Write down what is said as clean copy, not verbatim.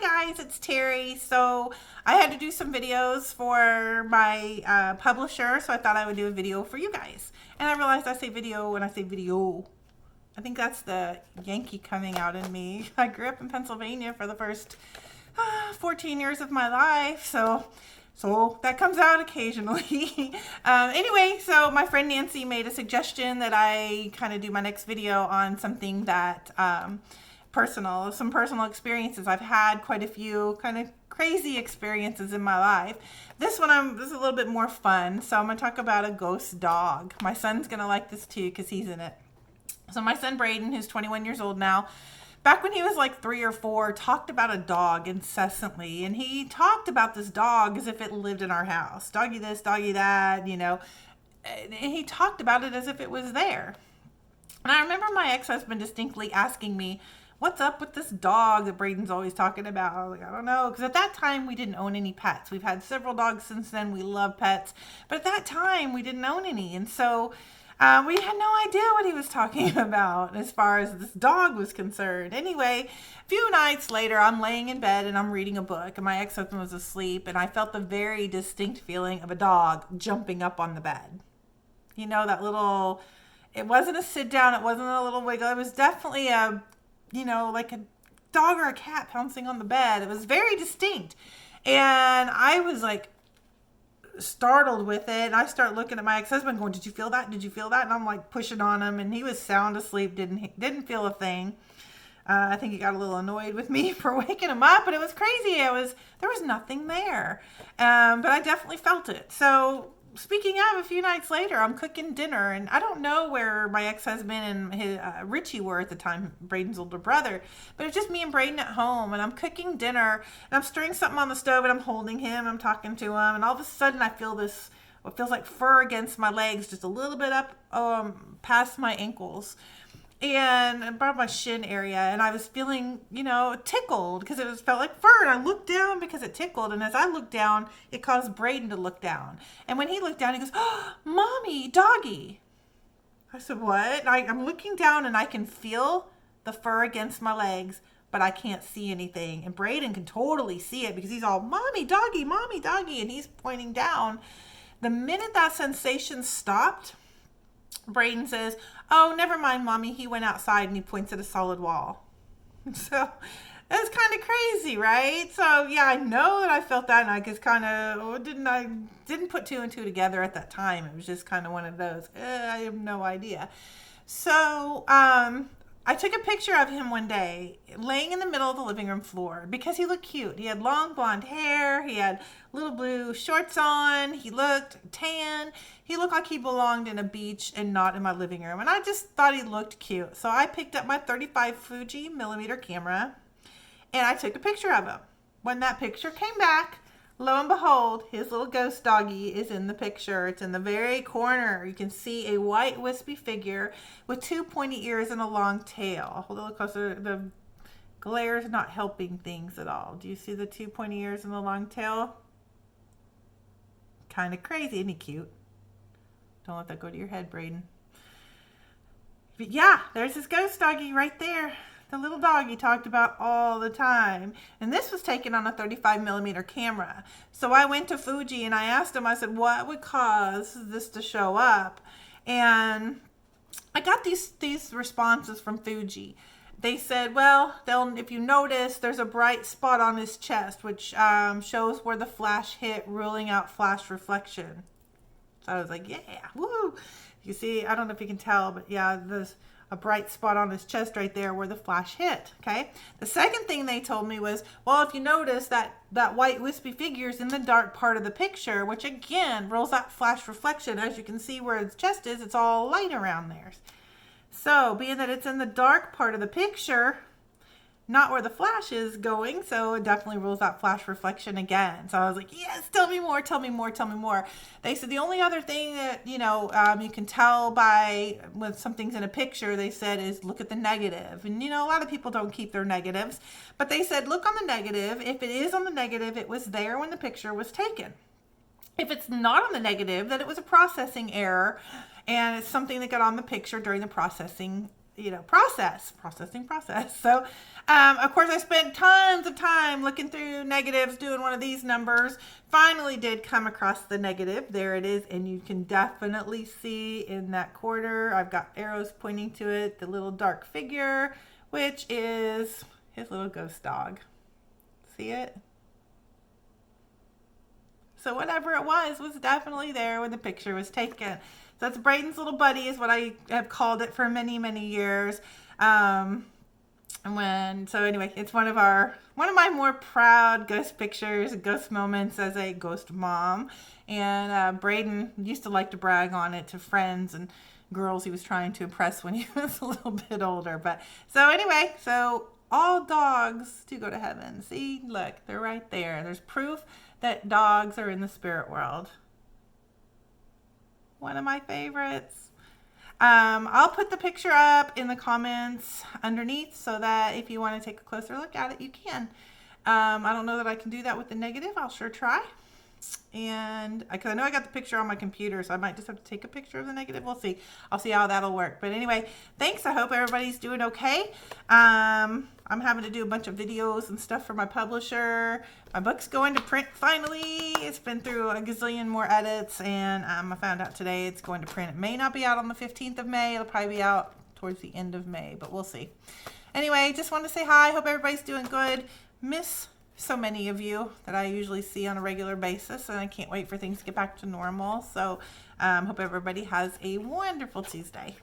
Hi guys, it's Terry. So I had to do some videos for my publisher, so I thought I would do a video for you guys. And I realized I say video when I say video. I think that's the Yankee coming out in me. I grew up in Pennsylvania for the first 14 years of my life, so that comes out occasionally. Anyway, so my friend Nancy made a suggestion that I kind of do my next video on something that some personal experiences. I've had quite a few kind of crazy experiences in my life. This is a little bit more fun. So I'm going to talk about a ghost dog. My son's going to like this too because he's in it. So my son Braden, who's 21 years old now, back when he was like 3 or 4, talked about a dog incessantly. And he talked about this dog as if it lived in our house. Doggy this, doggy that, you know. And he talked about it as if it was there. And I remember my ex-husband distinctly asking me, what's up with this dog that Braden's always talking about? I was like, I don't know. Because at that time, we didn't own any pets. We've had several dogs since then. We love pets. But at that time, we didn't own any. And so we had no idea what he was talking about as far as this dog was concerned. Anyway, a few nights later, I'm laying in bed and I'm reading a book. And my ex-husband was asleep. And I felt the very distinct feeling of a dog jumping up on the bed. You know, that little... It wasn't a sit down. It wasn't a little wiggle. It was definitely like a dog or a cat pouncing on the bed. It was very distinct. And I was like startled with it. And I start looking at my ex-husband going, did you feel that? Did you feel that? And I'm like pushing on him and he was sound asleep. Didn't feel a thing. I think he got a little annoyed with me for waking him up, but it was crazy. There was nothing there. But I definitely felt it. So speaking of, a few nights later, I'm cooking dinner, and I don't know where my ex-husband and his, Richie were at the time, Braden's older brother, but it's just me and Braden at home, and I'm cooking dinner, and I'm stirring something on the stove, and I'm holding him, I'm talking to him, and all of a sudden I feel this, what feels like fur against my legs, just a little bit up past my ankles, and about my shin area, and I was feeling, tickled because felt like fur, and I looked down because it tickled, and as I looked down, it caused Braden to look down, and when he looked down, he goes, oh, Mommy, doggy. I said, what? I'm looking down, and I can feel the fur against my legs, but I can't see anything, and Braden can totally see it because he's all, Mommy, doggy, and he's pointing down. The minute that sensation stopped, Braden says, oh, never mind, Mommy. He went outside and he points at a solid wall. So that's kind of crazy, right? So yeah, I know that I felt that, and I just kind of didn't put 2 and 2 together at that time. It was just kind of one of those, I have no idea. So I took a picture of him one day laying in the middle of the living room floor because he looked cute. He had long blonde hair. He had little blue shorts on. He looked tan. He looked like he belonged in a beach and not in my living room. And I just thought he looked cute. So I picked up my 35 Fuji millimeter camera and I took a picture of him. When that picture came back, lo and behold, his little ghost doggy is in the picture. It's in the very corner. You can see a white wispy figure with 2 pointy ears and a long tail. I'll hold it a little closer. The glare is not helping things at all. Do you see the 2 pointy ears and the long tail? Kind of crazy. Isn't he cute? Don't let that go to your head, Braden. But yeah, there's his ghost doggy right there. The little dog you talked about all the time. And this was taken on a 35 millimeter camera. So I went to Fuji and I asked him, I said, what would cause this to show up? And I got these responses from Fuji. They said, well, if you notice, there's a bright spot on his chest, which shows where the flash hit, ruling out flash reflection. So I was like, yeah, woo. You see, I don't know if you can tell, but yeah, there's a bright spot on his chest right there where the flash hit, okay? The second thing they told me was, well, if you notice that white wispy figure's in the dark part of the picture, which again, rules out flash reflection. As you can see where his chest is, it's all light around there. So, being that it's in the dark part of the picture, not where the flash is going, so it definitely rules out flash reflection again. So I was like, yes, tell me more. They said the only other thing that, you can tell by when something's in a picture, they said, is look at the negative. And, a lot of people don't keep their negatives. But they said, look on the negative. If it is on the negative, it was there when the picture was taken. If it's not on the negative, then it was a processing error. And it's something that got on the picture during the processing processing process. So, of course, I spent tons of time looking through negatives, doing one of these numbers. Finally did come across the negative. There it is. And you can definitely see in that quarter, I've got arrows pointing to it, the little dark figure, which is his little ghost dog. See it? So whatever it was definitely there when the picture was taken. So that's Braden's little buddy is what I have called it for many, many years. So anyway, it's one of my more proud ghost pictures, ghost moments as a ghost mom. And Braden used to like to brag on it to friends and girls he was trying to impress when he was a little bit older. But so anyway, so all dogs do go to heaven. See, look, they're right there. There's proof that dogs are in the spirit world. One of my favorites. I'll put the picture up in the comments underneath so that if you want to take a closer look at it, you can. I don't know that I can do that with the negative. I'll sure try. And because I know I got the picture on my computer, so I might just have to take a picture of the negative. We'll see. I'll see how that'll work. But anyway, thanks. I hope everybody's doing okay. I'm having to do a bunch of videos and stuff for my publisher. My book's going to print finally. It's been through a gazillion more edits, and I found out today it's going to print. It may not be out on the 15th of May. It'll probably be out towards the end of May, but we'll see. Anyway, just wanted to say hi. Hope everybody's doing good. Miss so many of you that I usually see on a regular basis, and I can't wait for things to get back to normal. So hope everybody has a wonderful Tuesday.